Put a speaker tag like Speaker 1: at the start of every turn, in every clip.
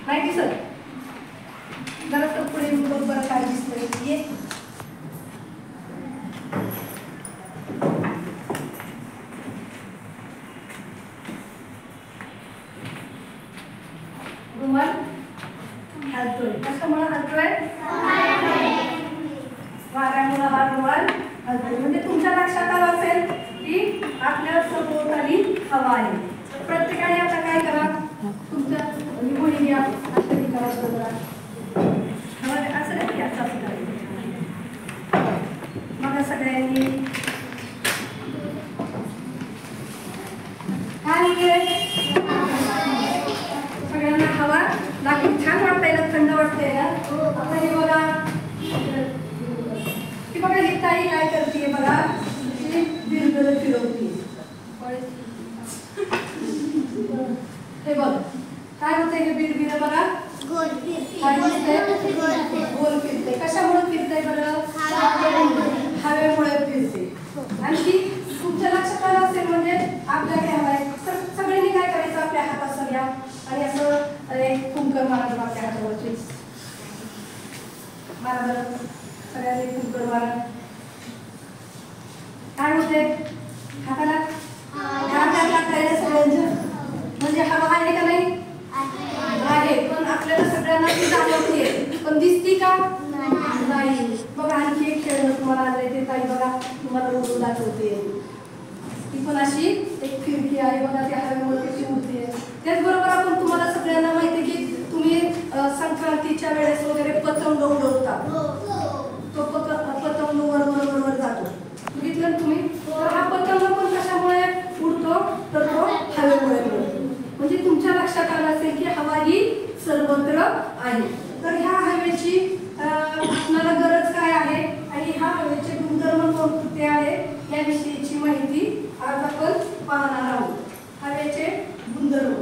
Speaker 1: नाही दिसत? जरा पुढे बरोबर काय दिसतंय ये. रुमाल हलतोय. कशामुळे हलतोय? वाऱ्यामुळे हा रुमाल हलतोय. म्हणजे तुमच्या लक्षात आलं असेल की आपल्या सभोवताली हवा आहे. प्रत्येकाने आता काय करा, तुमच्या निवडी घ्या. असं करा असं नाही की असं मग सगळ्यांनी सगळ्यांना हवा लागली. छान वाटतंय ना, थंड वाटतंय ना. आता हे बघा की बघा ही ताई काय करते बघा, बिरबिर फिरवते. हे बघ काय होतंय, हे बिरबिर बघा गोल फिरते. कशामुळे फिरते बरं? हवेमुळे फिरते. आणखी तुमच्या लक्षात आलं असेल म्हणजे आपल्याकडे हवा आहे. सगळ्यांनी काय करायचं, आपल्या हातात सगळ्या आणि असं एक कुंकर मारायचं आपल्या हातावरची. मारा बरं सगळ्यांनी कुंकर मारा. काय होते हाताला? म्हणजे हवा आहे का नाही? आहे, पण आपल्याला सगळ्यांना ती जाणवते, पण दिसती का? नाही. बघा आणखी एक खेळ तुम्हाला आलंय ते ताई बघा तुम्हाला उडून दाखवते. ती पण अशी एक खिडकी आहे बघा, त्या हवेमुळे कशी उडते. त्याचबरोबर आपण तुम्हाला सगळ्यांना माहिती की तुम्ही संक्रांतीच्या वेळेस वगैरे पतंग उडवता. तो पतंग वर जातो, बघितलं तुम्ही? तर हा पतंग पण कशामुळे उडतो, तर तो हवेमुळे उडतो. म्हणजे तुमच्या लक्षात आलं असेल की हवा ही सर्वत्र आहे. तर ह्या हवेची आपल्याला गरज काय आहे आणि ह्या हवेचे गुणधर्म कोणते आहे याविषयीची माहिती आज आपण पाहणार आहोत. हवेचे गुणधर्म.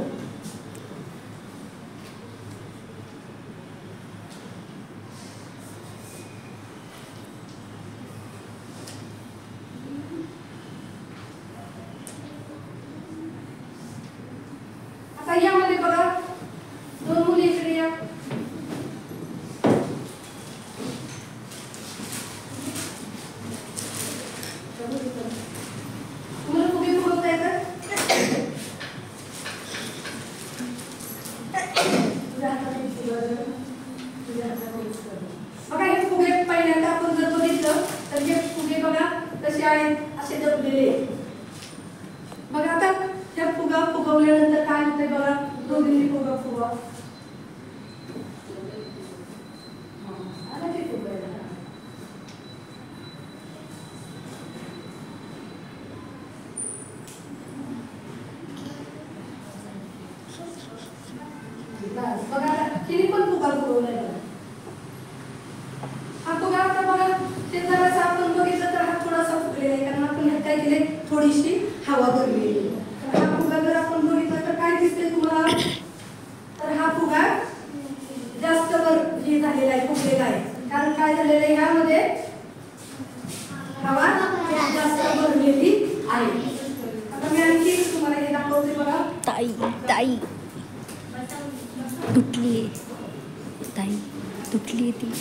Speaker 1: आता यामध्ये बघा दोन मुली इकडे या. तुम्हाला फुगे फुगवता येतात? बघा हे फुगे पहिल्यांदा आपण जर बघितलं तर हे फुगे बघा कसे आहेत, असे दबलेले. बघा आता त्या फुगा फुगवल्यानंतर काय होतंय बघा, दोन्ही फुगा फुगा बघा तिने पण फुगा फुगवलाय. हा फुगा आता बघा ते जरासा आपण बघितलं तर हा थोडासा फुगलेला आहे, कारण आपण ह्यात काय केले, थोडीशी हवा भरलेली. तर हा फुगा जर आपण बघितला तर काय दिसते तुम्हाला, तर हा फुगा जास्त वर हे झालेला आहे, फुगलेला आहे. कारण काय झालेलं आहे, ह्यामध्ये हवा जास्त भरलेली आहे. आता मी आणखी तुम्हाला हे दाखवते बघा.
Speaker 2: ताई तुटली ताई, तुटली ती.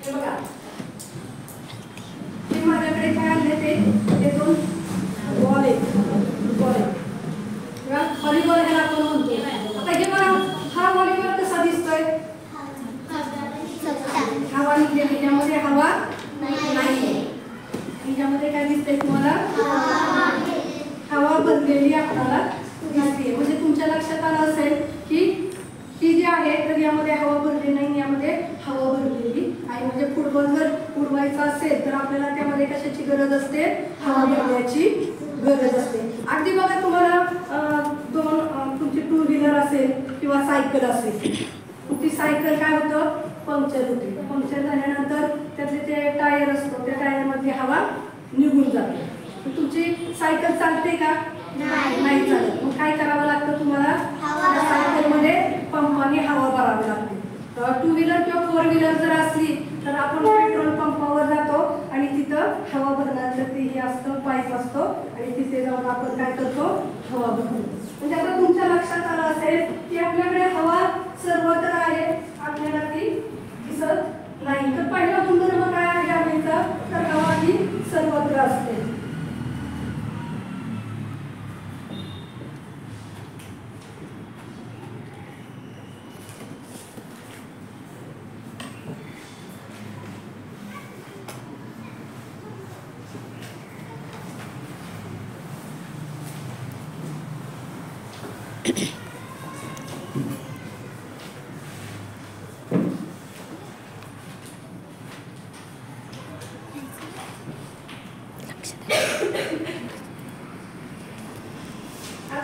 Speaker 1: हे बघा हे माझ्याकडे काय आणले ते दोन बॉल आहेत. व्हॉलीबॉल ह्याला आपण म्हणतो. आता हे बघा हा व्हॉलीबॉल कसा दिसतोय, हवा निघलेली, ह्यामध्ये हवा नाही. ह्यामध्ये काय दिसतंय तुम्हाला, हवा भरलेली आपल्याला दिसते. म्हणजे तुमच्या लक्षात आलं असेल की ही जी आहे तर यामध्ये हवा भरलेली नाही, यामध्ये हवा भरलेली आहे. म्हणजे फुटबॉल जर उडवायचा असेल तर आपल्याला त्यामध्ये कशाची गरज असते, हवा भरण्याची गरज असते. अगदी बघा तुम्हाला तुमची टू व्हीलर असेल किंवा सायकल असेल, ती सायकल काय होतं, पंक्चर होते. पंक्चर झाल्यानंतर त्यातले ते टायर असतो, त्या टायरमध्ये हवा निघून जाते. तुमची सायकल चालते का, नाही चालत. मग काय करावं लागतं तुम्हाला, सायकलमध्ये पंपाने हवा भरावी लागते. टू व्हीलर किंवा फोर व्हीलर जर असली तर आपण पेट्रोल पंपावर जातो आणि तिथं हवा भरण्याचं ते असतं, पाईप असतो आणि तिथे जाऊन आपण काय करतो, हवा भरतो. म्हणजे आता तुमच्या लक्षात आलं असेल की आपल्याकडे हवा आता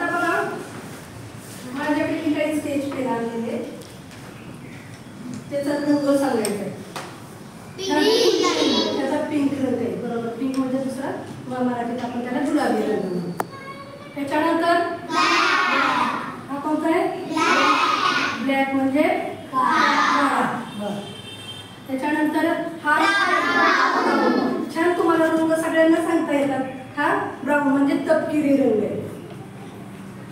Speaker 1: बघा माझ्याकडे काही स्टेज पेन आणलेले त्याचा रंग सांगायचा आहे. त्याचा पिंक रंग आहे बरोबर. पिंक म्हणजे दुसरा मराठीत आपण त्याला गुलाबी रंग म्हणतो. त्याच्यानंतर हा कोणता आहे? ब्लॅक म्हणजे काळा. त्याच्यानंतर हा छान तुम्हाला रंग सगळ्यांना सांगता येतात. हा ब्राऊन म्हणजे तपकिरी रंग आहे.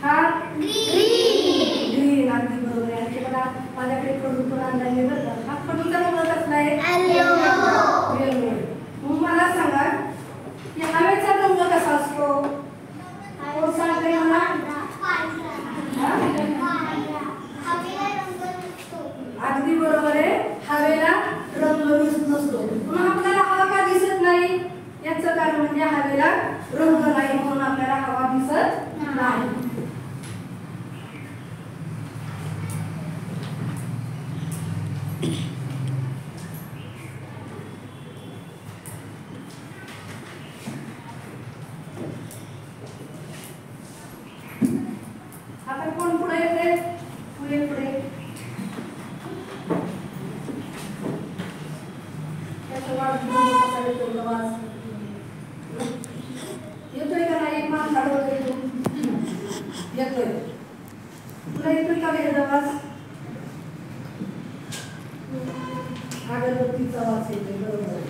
Speaker 1: हा ग्रीन अगदी बरोबर आहे. आणि बघा माझ्याकडे खडू पण आणलाय बरं का. हा खडूचा रंग कसला आहे? येलो. मग मला सांगा की हवेचा रंग कसा असतो? कोण सांगते मला? अगदी बरोबर आहे. हवेला रंग नसतो. म्हणून आपल्याला हवा का दिसत नाही? याचं कारण म्हणजे हवेला रंग नाही म्हणून आपल्याला हवा दिसत नाही. आता कोण पुढे येते? पुढे येतोय का नाही? एक मान काढवतोय येतोय. तुला येतोय का वेगळा आवाज? अगरबत्तीचा वास येतोय बरोबर.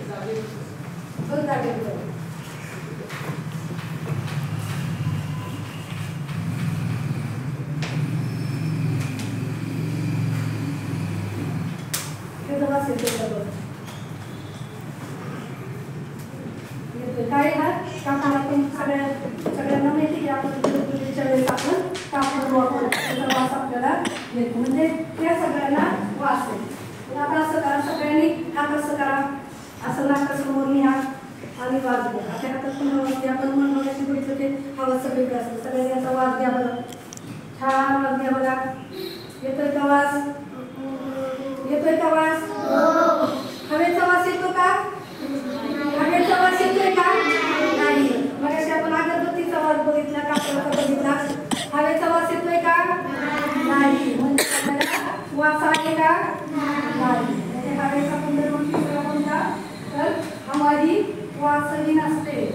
Speaker 1: बघ जागेवर वास येतोय बरोबर. काय हा कापड आपण सगळ्यांना माहिती की आपण पूजेच्या वेळेस आपण कापड वापरतो. त्याचा वास आपल्याला येतो म्हणजे त्या सगळ्यांना वास येतो. आता असं करा सगळ्यांनी हात असं करा. असं नाकासमोर न्या आणि वास घ्या. आपल्या हातात पण हवा असते. आपण मनवण्याची बघितलं ते हवा सगळीकडे असते. सगळ्यांनी याचा वास घ्या बरं. छान वास घ्या बघा. येतोय का वास? येतोय का वास? हवेचा वास येतो का? हवेचा वास येतोय का? नाही. मग अशी आपण अगरबत्तीचा वास बघितला, कापडाचा बघितला. हवेचा वास येतोय का? नाही. म्हणजे आपल्याला वास आहे का? नाही. म्हणजे हवेचा गुणधर्म तिसरा कोणता? तर हवा ही वासहीन असते.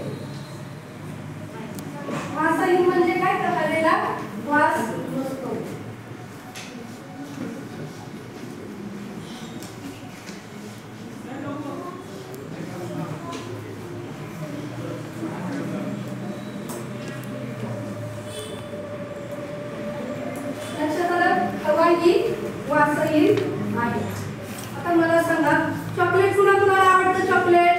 Speaker 1: वासहीन म्हणजे काय? तर हवेला वास नसतो. हवा ही वासहीन आहे. आता मला सांगा चॉकलेट कुणाला आवडतं? चॉकलेट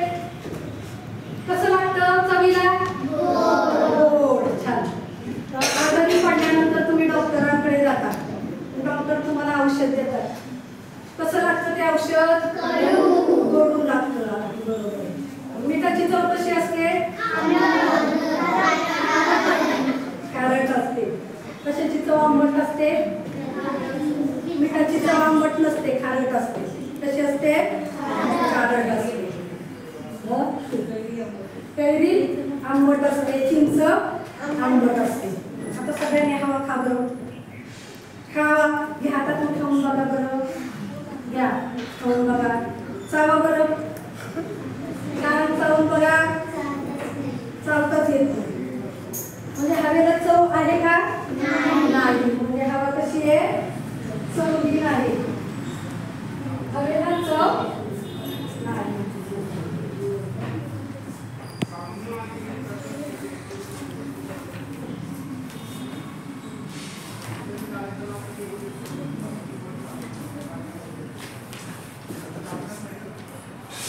Speaker 1: कसं लागतं चवीला? गोड. छान. आजारी पडल्यानंतर तुम्ही डॉक्टरांकडे जाता. डॉक्टर तुम्हाला औषध देतात. कसं लागतं ते औषध? गोड लागतं. बरोबर. मिठाची चव कशी असते? खारट असते. कशाची चव आंबट असते? मिठाची चव आंबट नसते, खारट असते. कशी असते? खारट असते. कैरी आंबट असते, चिंच आंबट असते. आता सगळ्यांनी हवा खा बरं. खावा. घ्या हातात खाऊन बघा बरं. घ्या खाऊन बघा. चावा बरं. छान चावून बघा. चावताच येत नाही. म्हणजे हवेला चव आहे का? नाही. म्हणजे हवा कशी आहे? चवहीन आहे. हवेला चव नाही.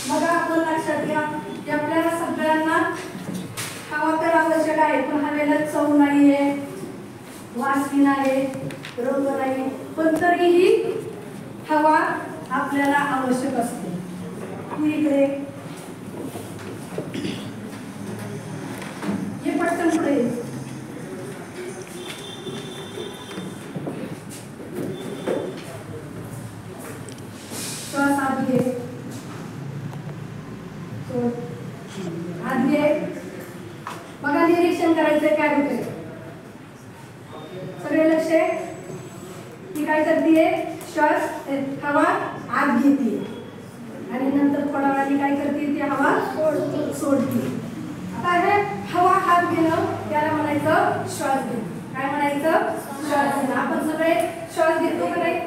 Speaker 1: बघा आपण लक्षात घ्या की आपल्याला सगळ्यांना हवा तर आवश्यक आहे पण हवेला चव नाहीये, वासहीन आहे, रंग नाही. पण तरीही हवा आपल्याला आवश्यक असते. इकडे हे पटकन पुढे ती काय करते, श्वास हवा आत घेते आणि नंतर थोड्या वेळाने काय करते, ती हवा सोडते. आता हे हवा आत घेणं त्याला म्हणायचं श्वास घेणं. काय म्हणायचं, श्वास घेणं. आपण सगळे श्वास घेतो का नाही?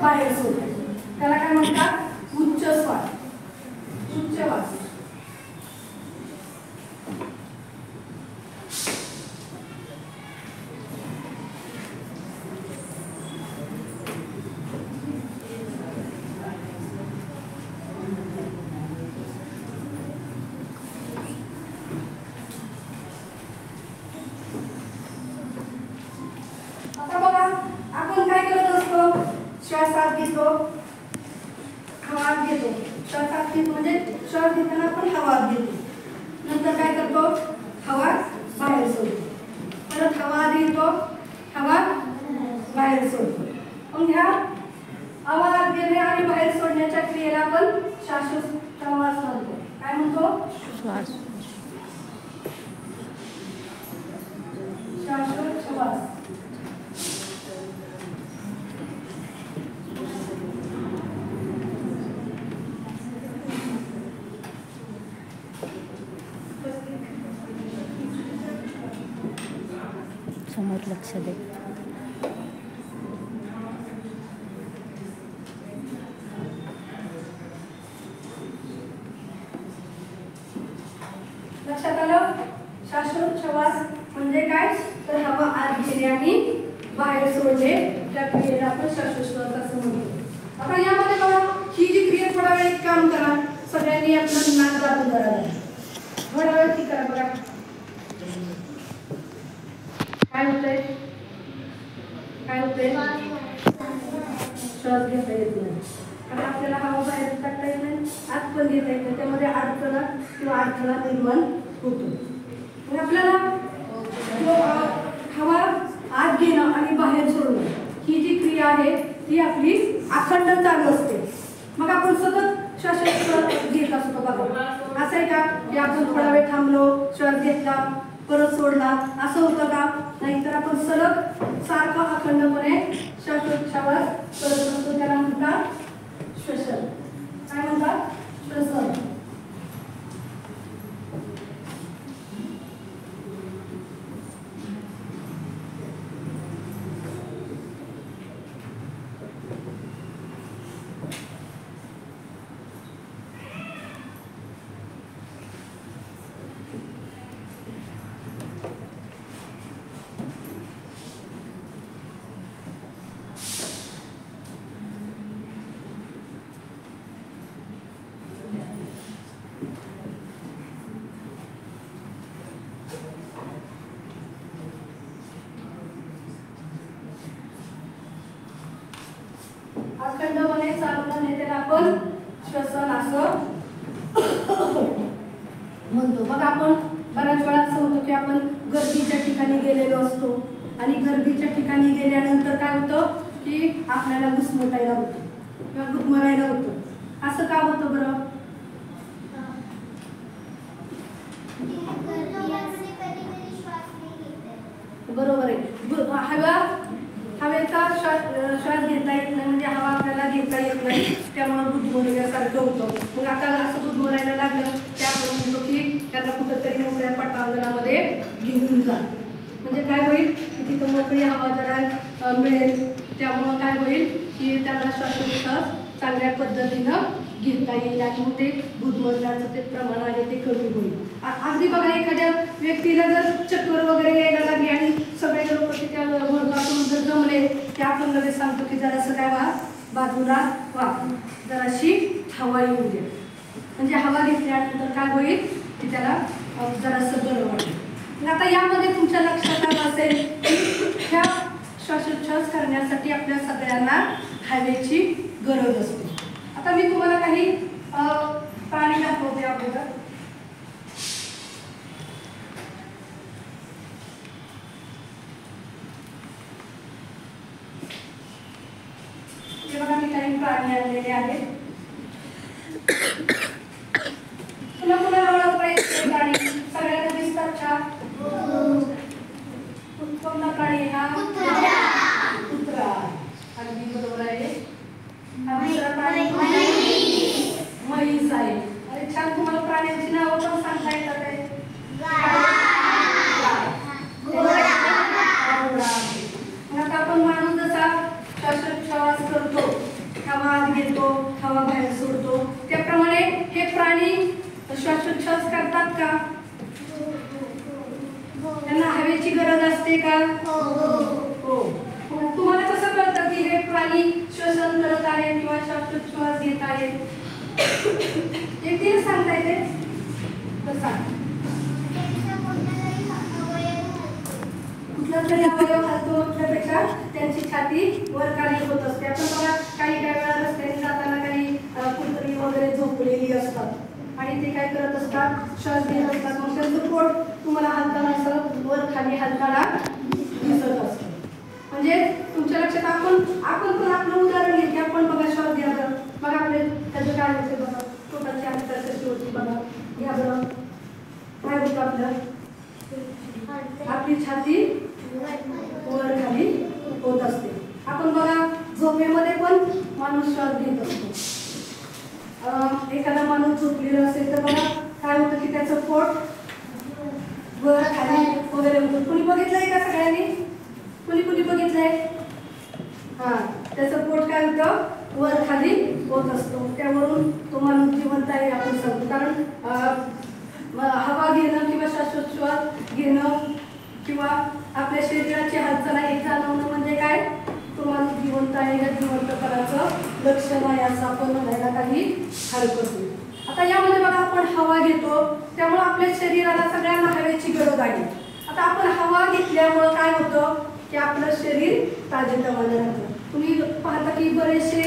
Speaker 1: बाहेर सोडतो. त्याला काय म्हणतात, उच्च श्वास. उच्च श्वास. आता बघा आपण काय करत असतो, श्वास आत घेतो, हवा आत घेतो. श्वास आत घेतो म्हणजे श्वास घेताना आपण हवा आत घेतो. नंतर काय करतो, हवा बाहेर सोडतो. परत हवा आत घेतो, हवा बाहेर सोडतो. मग ह्या हवा आत घेणे आणि बाहेर सोडण्याच्या क्रियेला आपण श्वासोच्छवास म्हणतो. काय म्हणतो,
Speaker 2: श्वास.
Speaker 1: श्वासोच्छवास.
Speaker 2: समोर लक्ष दे.
Speaker 1: लक्षात आलं, श्वासोच्छवास म्हणजे काय, तर हवा आत घेणे आणि बाहेर सोडणे त्या क्रियेला आपण श्वासोच्छवास असं म्हणतो. आता यामध्ये बघा ही जी क्रिया थोडा वेळ काम करा, सगळ्यांनी आपलं नाक दाबून करायला थोडा वेळ ती करा. बघा काय होतंय, काय होतंय, श्वास घेता येत नाही कारण आपल्याला हवा बाहेर टाकता येत नाही, आत पण घेता येत नाही. त्यामध्ये अडचणा किंवा अडथळा निर्माण होतो. मग आपल्याला हवा आत घेणं आणि बाहेर सोडणं ही जी क्रिया आहे ती आपली अखंड चालू असते. मग आपण सतत श्वास घेत असतो. बघा असं आहे का की आपण थोडा वेळ थांबलो, श्वास घेतला, परत सोडला, असं होतं का, नाही तर आपण सलग सारखं अखंडपणे श्वासोच्छवास करत असतो. त्याला म्हणतात श्वसन. काय म्हणतात, श्वसन. अखंडपणे चालवणे त्याला आपण श्वसन असं म्हणतो. मग आपण बऱ्याच वेळा असं होतं की आपण गर्दीच्या ठिकाणी गेलेलो असतो आणि गर्दीच्या ठिकाणी गेल्यानंतर काय होतं की आपल्याला घुसमटायला होतं किंवा गुदमरायला होतं. असं का होतं बरं, बरोबर आहे. हवेचा श्वास घेता येत नाही म्हणजे हवा आपल्याला घेता येत नाही, त्यामुळे गुदमरल्यासारखं होतं. मग आता असं गुदमरायला लागलं की आपण म्हणतो की त्याला कुठंतरी मोकळ्या पटांगणामध्ये घेऊन जा. म्हणजे काय होईल की तिथं मोकळी हवा जरा मिळेल, त्यामुळं काय होईल की त्याला श्वासोच्छवास चांगल्या पद्धतीनं घेता येईल आणि मग ते गुदमरण्याचं ते प्रमाण आहे ते कमी होईल. अगदी बघा एखाद्या व्यक्तीला जर चक्कर वगैरे यायला लागली आणि सगळे लोक त्या वर्गातून जर जमले की आपण लगेच सांगतो की जरासं काय व्हा, बाजूला व्हा, जराशी हवा येऊ दे. म्हणजे हवा घेतल्यानंतर काय होईल की त्याला जरासं बरं वाटेल. आता यामध्ये तुमच्या लक्षात आलं असेल की ह्या श्वासोच्छवास करण्यासाठी आपल्या सगळ्यांना हवेची गरज असते. आता मी तुम्हाला काही प्राणी दाखवते अगोदर. हे बघा मी काही प्राणी आणलेले आहेत. तुला कुणाला ओळखता प्राणी सगळ्यांना दिसतात का? कोणता प्राणी हा? कुत्रा. अगदी बरोबर आहे. हा दुसरा प्राणी म्हैस आहे. अरे छान, तुम्हाला प्राण्यांची नावं पण सांगता येतात आहे. मग आता आपण माणूस जसा श्वासोच्छ्वास करतो, हवा आत घेतो, हवा बाहेर सोडतो, त्याप्रमाणे हे प्राणी श्वासोच्छ्वास करतात का? त्यांना हवेची गरज असते का? हो. तुम्हाला कसं कळतं की हे प्राणी श्वसन करत आहेत किंवा श्वासोच्छ्वास घेत आहेत? एकटीने सांगता येते? कसा? कुठला तरी अवयव हलतो त्यापेक्षा त्यांची छाती वर खाली होत असते. आपण बघा काही वेळा रस्त्याने जाताना काही कुत्री वगैरे झोपलेली असतात आणि ते काय करत असतात, श्वास घेत असतात. मग त्यांचं पोट तुम्हाला हलताना असं वर खाली हलताना दिसत असतं. म्हणजे तुमच्या लक्षात आपण पण आपलं उदाहरण घेतले. आपण बघा श्वास घ्या बरं, बघा आपले त्याचं काय होतं बघा, पोटाची अंतर कशी होती बघा, घ्या बरं. काय होतं आपलं? आपली छाती वर खाली होत असते. आपण बघा झोपेमध्ये पण माणूस श्वास घेत असतो. एखादा माणूस झोपलेला असेल तर बघा काय होतं की त्याचं पोट वर खाली वगैरे होतं. कुणी बघितलंय का सगळ्यांनी? कुणी बघितलंय? हा, त्याचं पोट काय होतं, वर खाली होत असतो. त्यावरून तो माणूस जिवंत आहे आपण सांगतो. कारण हवा घेणं किंवा श्वासोच्छ्वास घेणं किंवा आपल्या शरीराची हालचाल हे जाणवणं म्हणजे काय, तो माणूस जिवंत आहे या जिवंतपणाचं लक्षण आहे असं आपण म्हणायला काही हरकत नाही. आता यामध्ये बघा आपण हवा घेतो, त्यामुळे आपल्या शरीराला सगळ्यांना हवेची गरज आहे. आता आपण हवा घेतल्यामुळं काय होतं की आपलं शरीर ताजेतवाने राहतं. तुम्ही पाहता की बरेचसे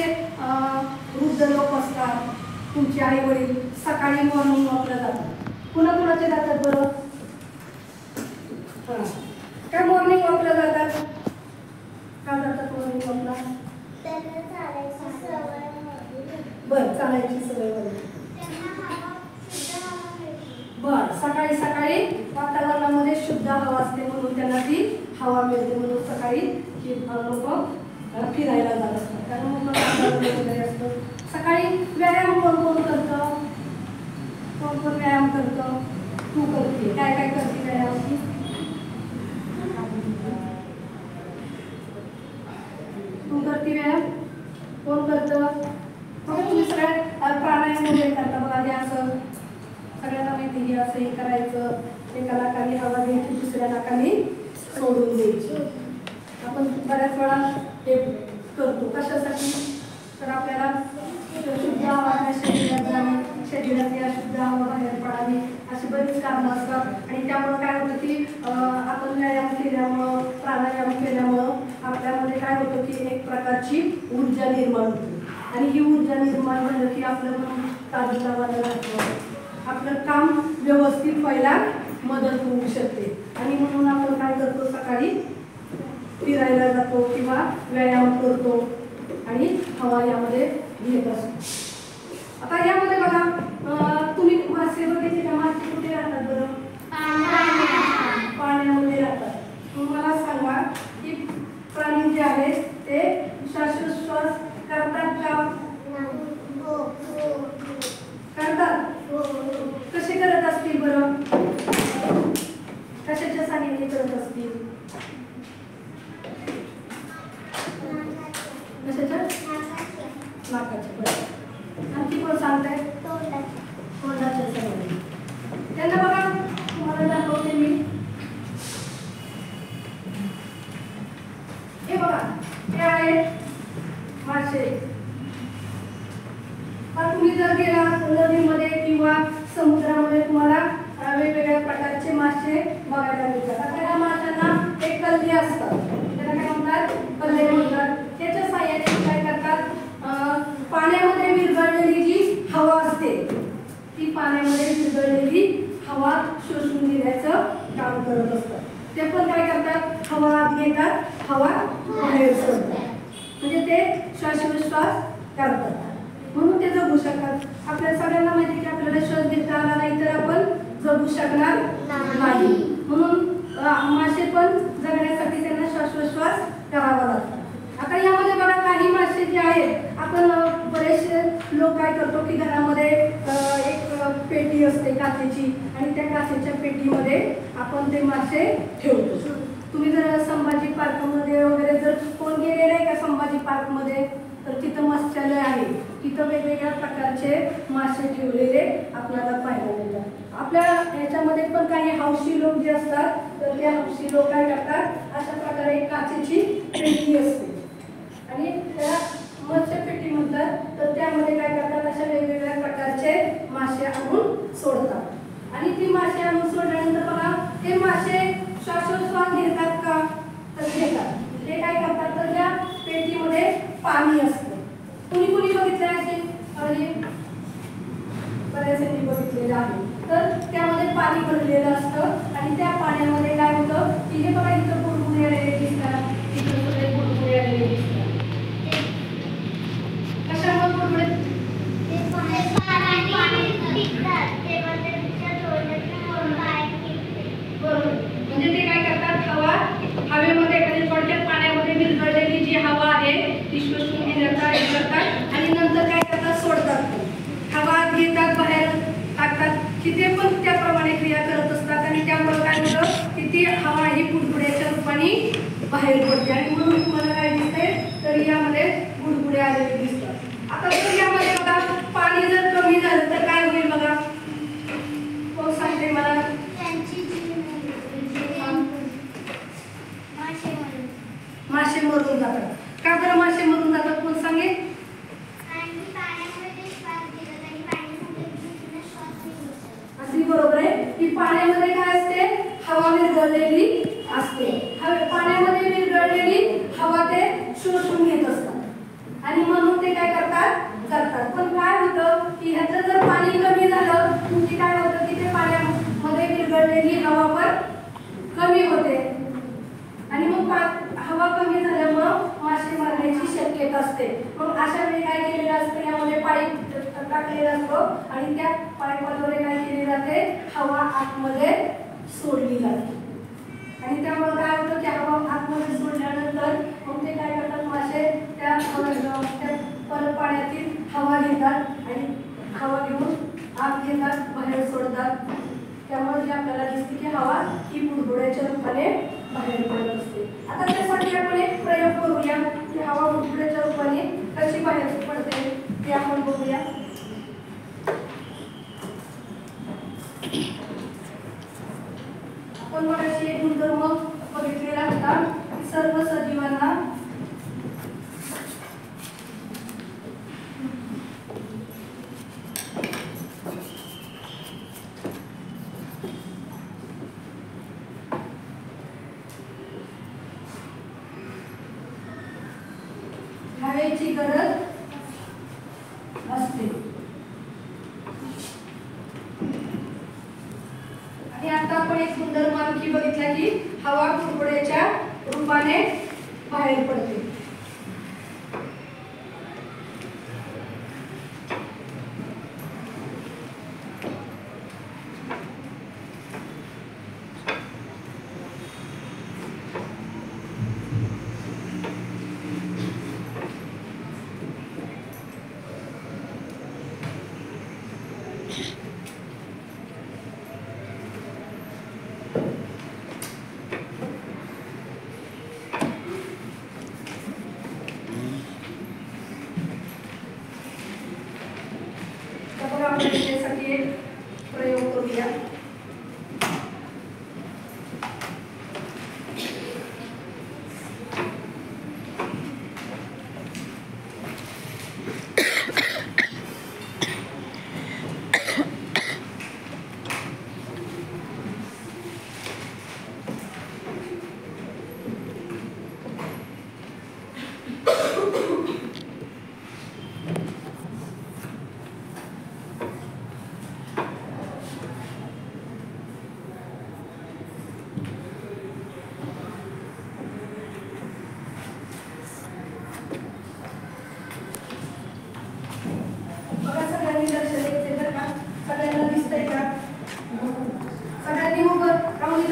Speaker 1: वृद्ध लोक असतात, तुमचे आई वडील सकाळी मॉर्निंग वॉकला जातात. कुणाचे जातात बरं? काय मॉर्निंग वॉकला जातात? का जातात मॉर्निंग वॉकला? बरं, चालायची सवय वगैरे. बरं, सकाळी सकाळी वातावरणामध्ये शुद्ध हवा असते म्हणून त्यांना ती हवा मिळते, म्हणून सकाळी लोक फिरायला जात असतात. कारण मग वातावरण वगैरे असतं. सकाळी व्यायाम कोण करतं? कोण व्यायाम करतं? तू करते. काय काय करते व्यायाम? तू करते व्यायाम? कोण करतं? मग तुम्ही सगळ्या प्राणायाम वगैरे करता बघा. हे असं सगळ्यांना माहिती, हे असं हे करायचं, एका नाकाने हवा घ्यायची, दुसऱ्या नाकाने सोडून द्यायची. आपण बऱ्याच वेळा हे करतो. कशासाठी? तर आपल्याला शुद्ध हवा आपल्या शरीरात जाणे, शरीरातली अशुद्ध हवा बाहेर पडावी, अशी बरीच कारणं असतात. आणि त्यामुळं काय होतं की आपण व्यायाम केल्यामुळं, प्राणायाम केल्यामुळं आपल्यामध्ये काय होतं की एक प्रकारची ऊर्जा निर्माण होते. आणि ही ऊर्जा निर्माण झालं की आपलं मन ताजतवानं राहतं, आपलं काम व्यवस्थित व्हायला मदत होऊ शकते. आणि म्हणून आपण काय करतो, सकाळी फिरायला जातो किंवा व्यायाम करतो आणि हवा यामध्ये घेत असतो. आता यामध्ये बघा तुम्ही मासे बघितले का? मासे कुठे राहतात बरं? पाण्यामध्ये राहतात. मला सांगा की प्राणी जे आहेत ते श्वासोच्छ्वास करतात का? करतात. कसे करत असतील बरं? कशाच्या साहाय्याने करत असतील? कशाच्या? नाकाच्या. बरं, आणखी कोण सांगताय? तोंडाच्या साहाय्याने. त्यांना बघा तुम्हाला दाखवते मी. हे बघा, हे आहेत मासे. तुम्ही जर गेला नदीमध्ये किंवा समुद्रामध्ये तुम्हाला वेगवेगळ्या प्रकारचे मासे बघायला मिळतात. आता ह्या माशांना एक कल्ले असतात, त्याला काय म्हणतात? कल्ले म्हणतात. त्याच्या साहाय्याने काय करतात, विरघळलेली जी हवा असते ती पाण्यामध्ये विरघळलेली हवा शोषून घेण्याचं काम करत असतात. ते पण काय करतात, हवा आत घेतात, हवा बाहेर सोडतात. म्हणजे ते श्वासोच्छ्वास करतात, म्हणून ते जगू शकतात. आपल्या सगळ्यांना माहिती की आपल्याला श्वास घेता आला नाही तर आपण जगू शकणार नाही. म्हणून मासे पण जगण्यासाठी त्यांना श्वासोच्छ्वास करावा लागतो. आता यामध्ये बघा काही मासे जे आहेत, आपण बरेचसे लोक काय करतो की घरामध्ये एक पेटी असते काचेची आणि त्या काचेच्या पेटीमध्ये आपण ते मासे ठेवतो. तुम्ही जर संभाजी पार्कमध्ये वगैरे जर कोण गेलेलं आहे का संभाजी पार्कमध्ये, तर तिथं मत्स्यालय आहे. तिथं वेगवेगळ्या प्रकारचे मासे ठेवलेले आपल्याला पाहायला मिळतात. आपल्या ह्याच्यामध्ये पण काही हौशी लोक जे असतात तर ते हौशी लोक काय करतात, अशा प्रकारे एक काचेची पेटी असते आणि त्याला मत्स्यपेटी म्हणतात. तर त्यामध्ये काय करतात, अशा वेगवेगळ्या प्रकारचे मासे आणून सोडतात आणि ती मासे आणून सोडल्यानंतर बघा ते मासे श्वासोच्छ्वास घेतात का, तर घेतात. ते काय करतात, तर त्या पेटीमध्ये पाणी असतं. कुणी कुणी बघितलं असेल, बऱ्याचजणी बघितलेलं आहे. तर त्यामध्ये पाणी भरलेलं असतं आणि त्या पाण्यामध्ये काय होतं की हे बघा इथं बुडबुडे आलेले दिसतात, इथं सगळे बुडबुडे आलेले दिसतात. कशामुळे बुडबुडे, म्हणजे ते काय करतात, हवेमध्ये एखाद्या थोडक्यात पाण्यामध्ये विरघळलेली जी हवा आहे ती शोषून घेण्याचा हे करतात आणि नंतर काय करतात, सोडतात. हवा घेतात, बाहेर टाकतात. तिथे पण त्याप्रमाणे क्रिया करत असतात आणि त्यामुळे काय होतं की ती हवा ही बुडबुड्याच्या रूपाने बाहेर पडते आणि म्हणून तुम्हाला काय दिसते, तर यामध्ये बुडबुडे आलेले दिसतात. आता जर यामध्ये बघा पाणी जर कमी झालं तर काय होईल बघा, कोण सांगते मला? मासे मरून जातात. का बरं मासे मरून जातात, कोण सांगेल? अगदी बरोबर आहे की पाण्यामध्ये काय असते, हवा विरघळलेली असते. पाण्यामध्ये विरघळलेली हवा ते शोषून घेत असतात आणि म्हणून ते काय करतात. पण काय होतं की ह्याचं जर पाणी कमी झालं की काय होतं की ते पाण्यामध्ये विरघळलेली हवा पण कमी होते आणि मग हवा कमी झाल्यामुळं मासे मरण्याची शक्यता असते. मग अशा वेळी काय केलेलं असतं, यामध्ये पाईप टाकलेला असतो आणि त्या पाईपाद्वारे काय केले जाते, हवा आतमध्ये सोडली जाते आणि त्यामुळे काय होतं की हवा आतमध्ये सोडल्यानंतर मग ते काय करतात, मासे त्या परत पाण्यातील हवा घेतात आणि हवा घेऊन आत घेतात, बाहेर सोडतात. त्यामुळे जे आपल्याला दिसते की हवा ही बुडबुड्याच्या रूपाने बाहेर पडत असते. आता त्यासाठी आपण एक प्रयोग करूया की हवा बुडबुड्याच्या रूपाने कशी बाहेर पडते ते आपण बघूया. आपण मगाशी एक गुणधर्म बघितलेला होता की सर्व सजीवांना हवेची गरज असते. आणि आता आपण एक सुंदर मानकी बघितला की हवा बुडबुड्याच्या रूपाने बाहेर पडते. त्यासाठी एक प्रयोग करूया.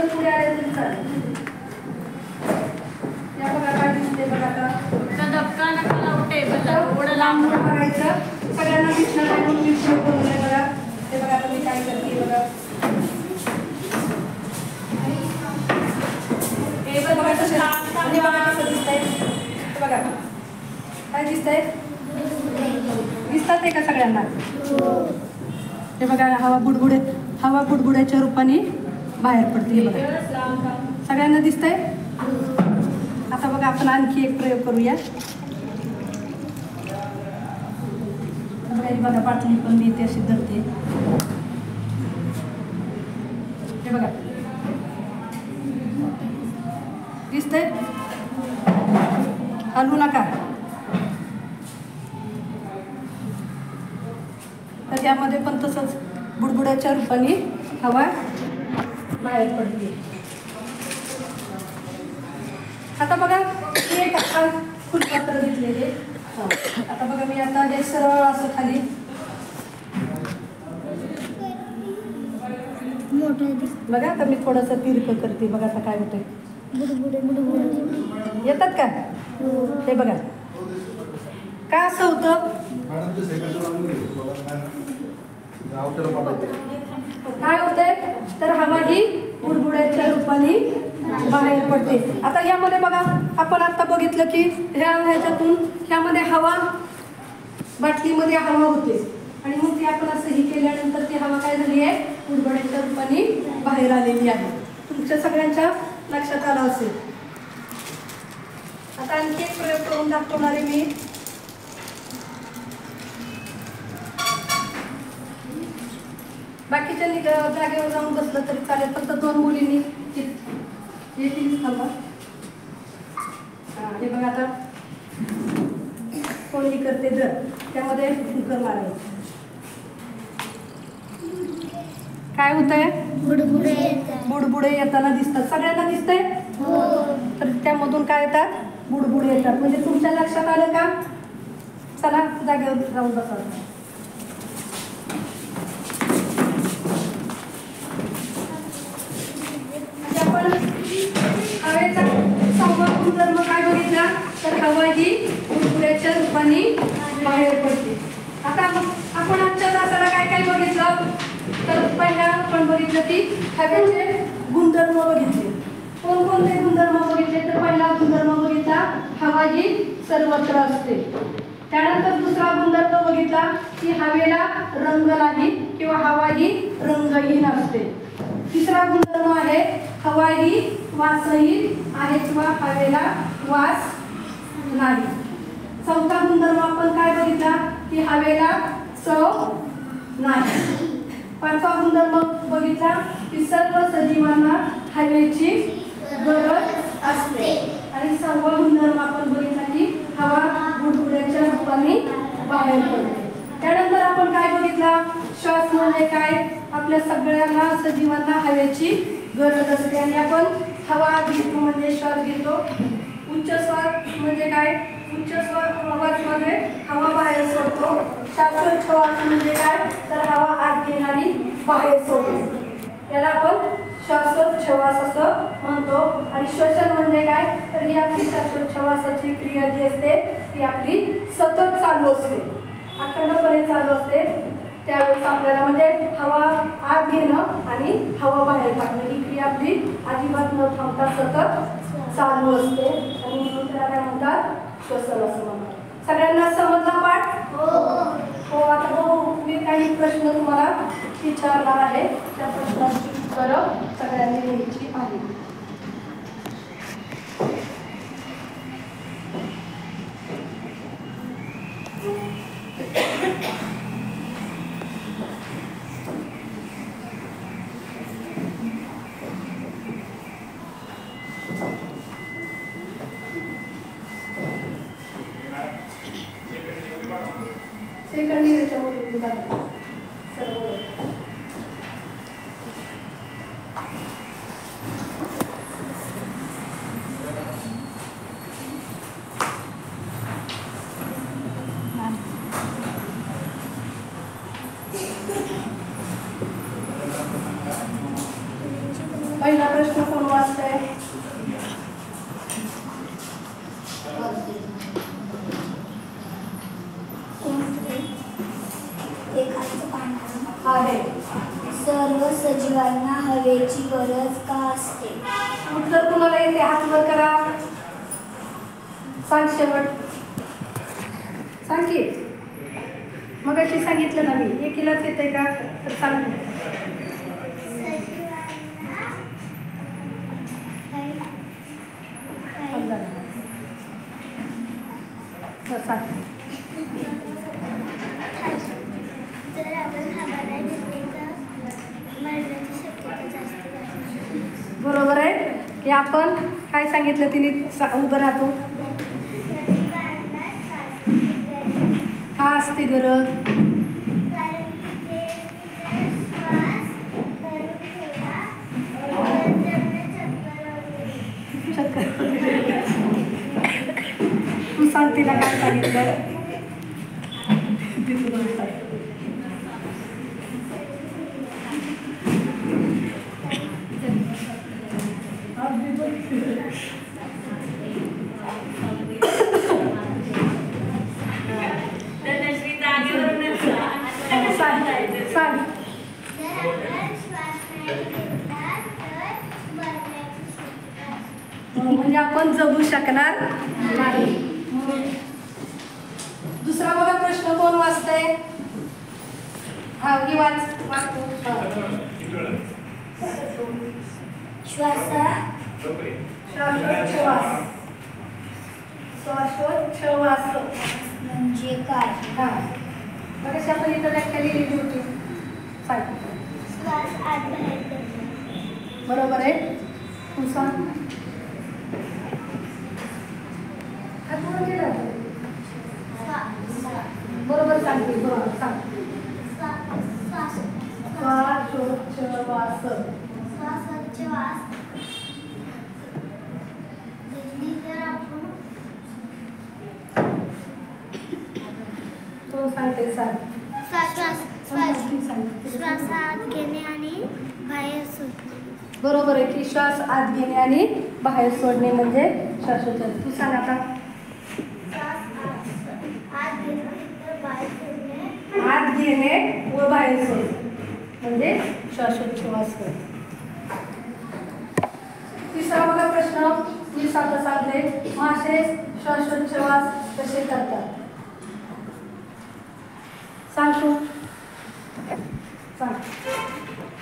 Speaker 1: थोडंसं पुढे आले तरी चालेल. या बघा काय दिसते बघा आता लांब बघायचं सगळ्यांना दिसणार आहे म्हणून मी शो करून बघा. ते बघा आता मी काय करते बघा. हे बघा कसं दिसतंय बघा काय दिसतंय दिसतात आहे का सगळ्यांना. हे बघा हवा बुडबुड्याच्या रूपाने बाहेर पडते. हे बघा सगळ्यांना दिसतंय. आता बघा आपण आणखी एक प्रयोग करूया. बघा बाटली पण मी इथे अशी धरते. हे बघा दिसतंय. हलवू नका. तर यामध्ये पण तसंच बुडबुड्याच्या रूपाने हवा बाहेर पडते. आता बघा हे एक आता फुलपात्र घेतलेले. आता बघा मी आता हे सरळ असं खाली बघा. आता मी थोडंसं तिरकं करते बघा. आता काय होतंय येतात का. हे बघा काय असं होतं काय होतंय तर हवा ही बुडबुड्याच्या रूपाने बाहेर पडते. आता यामध्ये बघा आपण आता बघितलं की ह्याच्यातून ह्यामध्ये हवा बाटलीमध्ये हवा होते आणि मग ती आपण असं ही केल्यानंतर ती हवा काय झाली आहे बुडबुड्याच्या रूपाने बाहेर आलेली आहे. तुमच्या सगळ्यांच्या लक्षात आलं असेल. आता आणखी एक प्रयोग करून दाखवणार आहे मी. बाकीच्यांनी जागेवर जाऊन बसलं तरी चालेल. फक्त 2 मुलींनी थांबा. हे बघा आता कोणी करते जर त्यामध्ये कुकर मारायचं. काय होतंय बुडबुडे येताना दिसतात. सगळ्यांना दिसतंय. तर त्यामधून काय येतात बुडबुडे येतात. म्हणजे तुमच्या लक्षात आलं का. चला जागेवर जाऊन बसा. आपण हवेचा 6वा गुणधर्म काय बघितला तर हवा ही बुडबुड्याच्या रूपाने बाहेर पडते. आता आपण आजच्या तासाला काय काय बघितलं तर पहिला आपण बघितलं की हवेचे गुणधर्म बघितले. कोणकोणते गुणधर्म बघितले तर पहिला गुणधर्म बघितला हवा ही सर्वत्र असते. त्यानंतर दुसरा गुणधर्म बघितला की हवेला रंग नाही किंवा हवा ही रंगहीन असते. तिसरा गुणधर्म आहे हवा ही वासहीन आहे किंवा हवेला वास नाही. चौथा गुणधर्म आपण काय बघितला की हवेला चव नाही. 5वा गुणधर्म बघितला की सर्व सजीवांना हवेची गरज असते. आणि 6वा गुणधर्म आपण बघितला की हवा बुडबुड्याच्या रूपाने बाहेर पडते. त्यानंतर आपण काय बघितला श्वास म्हणजे काय आपल्या सगळ्यांना सजीवांना हवेची गरज असते. आणि आपण हवा घेतो म्हणजे श्वास घेतो. उच्च श्वास म्हणजे काय उच्च श्वासमध्ये हवा बाहेर सोडतो. श्वासोच्छवास म्हणजे काय तर हवा आत घेणारी बाहेर सोडतो. याला आपण श्वासोच्छवास असं म्हणतो. आणि श्वसन म्हणजे काय तर ही आपली श्वासोच्छवासाची क्रिया जी असते ती आपली सतत चालू असते. अखंडपणे चालू असते. त्यावेळेस आपल्याला म्हणजे हवा आत घेणं आणि हवा बाहेर काढणं ही क्रिया आपली अजिबात न थांबता सतत चालू असते. आणि म्हणून त्याला काय म्हणतात श्वसन असं म्हणतात. सगळ्यांना समजला पाठ. हो. आता मी काही प्रश्न तुम्हाला विचारणार आहे. त्या प्रश्नाची उत्तरं सगळ्यांनी द्यायची आहे. सेकंड इयरच्या सर्व पहिला प्रश्न कोण वाचतंय? आहे.
Speaker 3: सर्व सजीवांना हवेची गरज का असते?
Speaker 1: उत्तर कुणाला येते? हात वर करा. सांग शेवट. सांग की. मगाशी सांगितलं ना मी. एकीलाच येते का? तर सांग. सांग.
Speaker 3: जर आपण हवा नाही घेतली तर मरण्याची शक्यता जास्त आहे.
Speaker 1: बरोबर आहे की आपण काय सांगितलं तिने उभं राहतो. का असते गरज? तू सांग तिला काय सांगितलं. म्हणजे आपण जगू शकणार नाही. दुसरा बघा प्रश्न कोण वाचतंय? हा मी वाचतो. श्वासोच्छवास
Speaker 3: म्हणजे काय?
Speaker 1: हा बघा आपण इथं व्याख्या लिहिली होती. सांग.
Speaker 3: श्वास आत बाहेर करणे.
Speaker 1: बरोबर आहे. तू सांग. बरोबर सांगते. बरोबर सांग. श्वासोच्छवास.
Speaker 3: श्वासोच्छवास जर आपण
Speaker 1: तो सांगते. सांग.
Speaker 3: श्वास आत घेणे आणि बाहेर सोडणे.
Speaker 1: बरोबर आहे की श्वास आत घेणे आणि बाहेर सोडणे म्हणजे श्वासोच्छवास. तू सांग आता. आत घेणे व बाहेर सोडणे म्हणजे श्वासोच्छवास. तिसरा बघा प्रश्न मी साधा सांगते. मासे श्वासोच्छवास कसे करतात? सांग तू. सांग.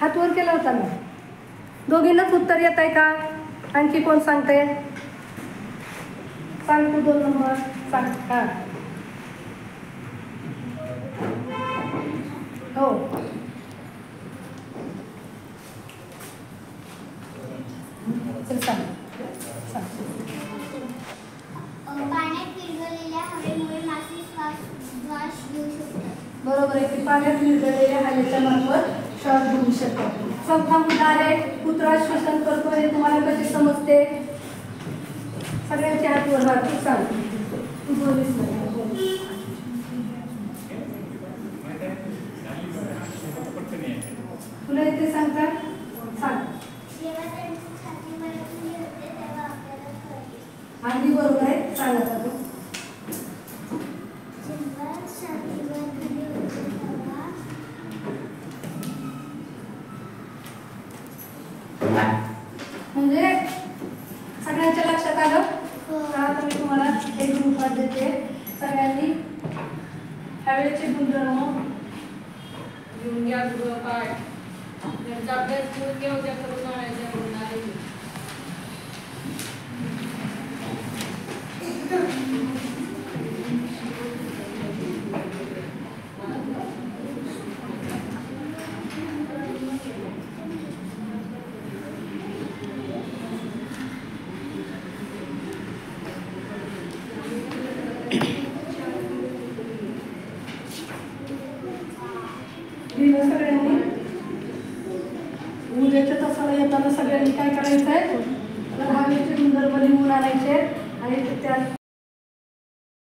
Speaker 1: हात वर केला होता ना. दोघींनाच उत्तर येत आहे का? आणखी कोण सांगते? सांग तू 2 नंबर. सांग. हा हो. चल सांग. सांग.
Speaker 3: पाण्यात विरघळलेल्या हवेमुळे मासे श्वास घेऊ शकतात.
Speaker 1: बरोबर आहे की पाण्यात विरघळलेल्या हवेच्या मार्फत श्वास घेऊ शकतात. चौथा मुद्दा आहे कुत्रा श्वसन करतो हे तुम्हाला कसे समजते? सगळ्यांचे हात वर. तू सांग. तू बोलीस नाही. तुला येते सांगता? सांग.
Speaker 3: जेव्हा त्यांची छाती वरती होते तेव्हा आपल्याला कळते.
Speaker 1: अगदी बरोबर आहे. सांग आता तू.
Speaker 3: जेव्हा छाती वरती होते तेव्हा
Speaker 1: म्हणजे सगळ्यांच्या लक्षात आलं का? आता मी तुम्हाला एक ग्रुपात देते. सगळ्यांनी हवेचे गुणधर्म
Speaker 4: घेऊन घ्या. तुझं काय त्यांचा अभ्यास घेऊन घ्या. उद्या करून आणायच्या बोलणार आहे.
Speaker 1: सगळ्यांनी उद्याच्या तासाला येताना सगळ्यांनी काय करायचं आहे? तर हवेचे गुणधर्म लिहून आणायचे आणि त्या